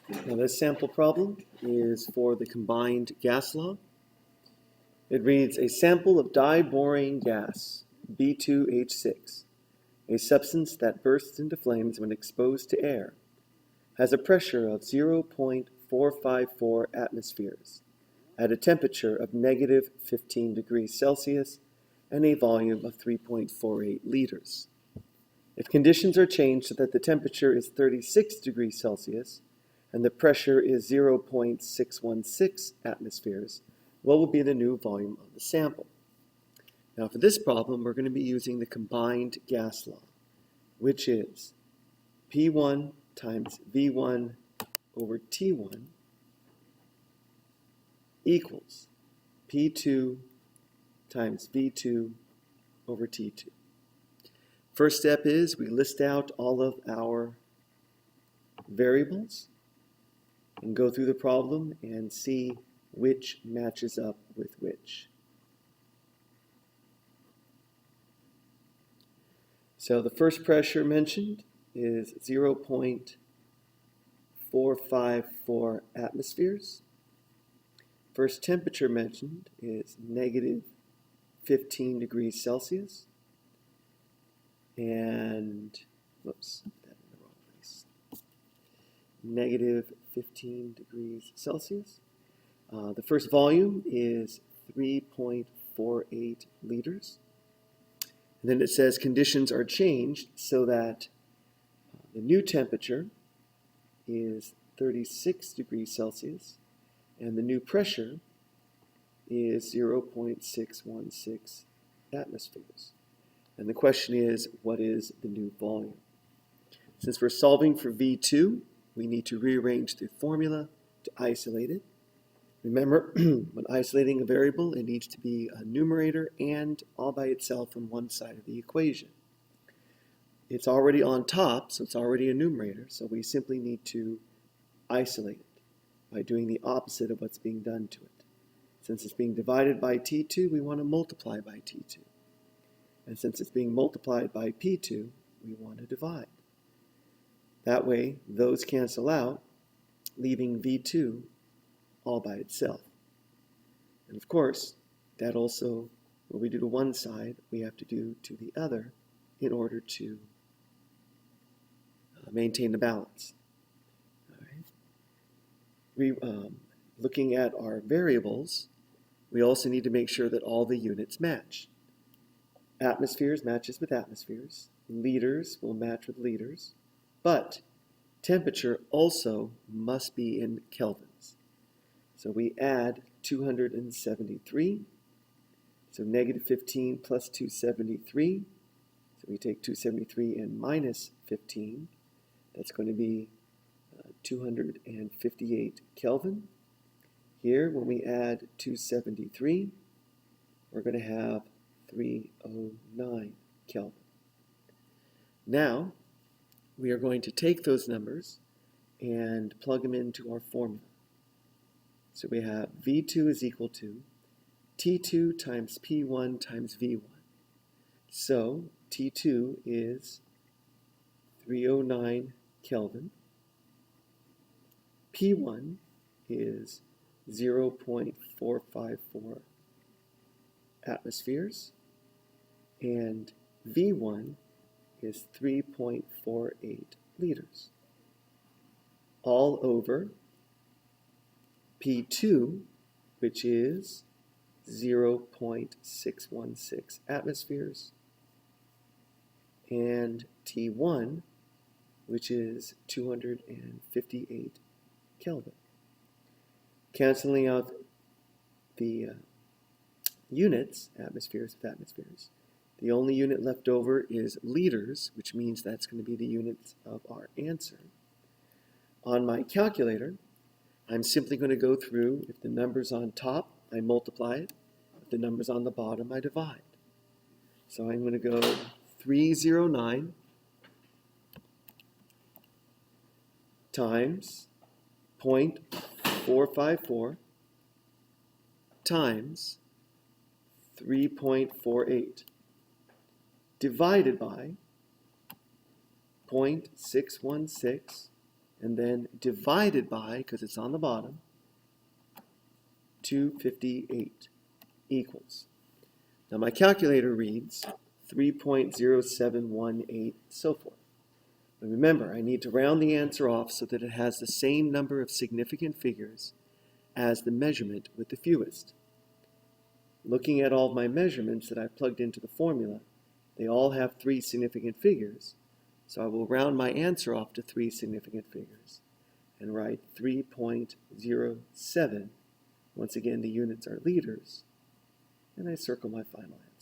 Now this sample problem is for the combined gas law. It reads, a sample of diborane gas, B2H6, a substance that bursts into flames when exposed to air, has a pressure of 0.454 atmospheres at a temperature of negative 15 degrees Celsius and a volume of 3.48 liters. If conditions are changed so that the temperature is 36 degrees Celsius and the pressure is 0.616 atmospheres, what will be the new volume of the sample? Now for this problem, we're going to be using the combined gas law, which is P1 times V1 over T1 equals P2 times V2 over T2. First step is we list out all of our variables and go through the problem and see which matches up with which. So the first pressure mentioned is 0.454 atmospheres. First temperature mentioned is negative 15 degrees Celsius. And, whoops, that in the wrong place. Negative 15 degrees Celsius. The first volume is 3.48 liters. And then it says conditions are changed so that the new temperature is 36 degrees Celsius and the new pressure is 0.616 atmospheres. And the question is, what is the new volume? Since we're solving for V2, we need to rearrange the formula to isolate it. Remember, when isolating a variable, it needs to be a numerator and all by itself on one side of the equation. It's already on top, so it's already a numerator, so we simply need to isolate it by doing the opposite of what's being done to it. Since it's being divided by T2, we want to multiply by T2. And since it's being multiplied by P2, we want to divide. That way, those cancel out, leaving V2 all by itself. And of course, that also, what we do to one side, we have to do to the other in order to maintain the balance. All right. Looking at our variables, we also need to make sure that all the units match. Atmospheres matches with atmospheres. Liters will match with liters. But temperature also must be in kelvins. So we add 273. So negative 15 plus 273. So we take 273 and minus 15. That's going to be 258 Kelvin. Here, when we add 273, we're going to have 309 Kelvin. Now, we are going to take those numbers and plug them into our formula. So we have V2 is equal to T2 times P1 times V1. So T2 is 309 Kelvin. P1 is 0.454 atmospheres. And V1 is 3.48 liters. All over P2, which is 0.616 atmospheres, and T1, which is 258 Kelvin. Canceling out the units, atmospheres with atmospheres, the only unit left over is liters, which means that's going to be the units of our answer. On my calculator, I'm simply going to go through, if the number's on top, I multiply it. If the number's on the bottom, I divide. So I'm going to go 309 times 0.454 times 3.48 divided by 0.616 and then divided by, because it's on the bottom, 258 equals. Now my calculator reads 3.0718, so forth. But remember, I need to round the answer off so that it has the same number of significant figures as the measurement with the fewest. Looking at all of my measurements that I plugged into the formula, they all have 3 significant figures, so I will round my answer off to 3 significant figures and write 3.07. Once again, the units are liters, and I circle my final answer.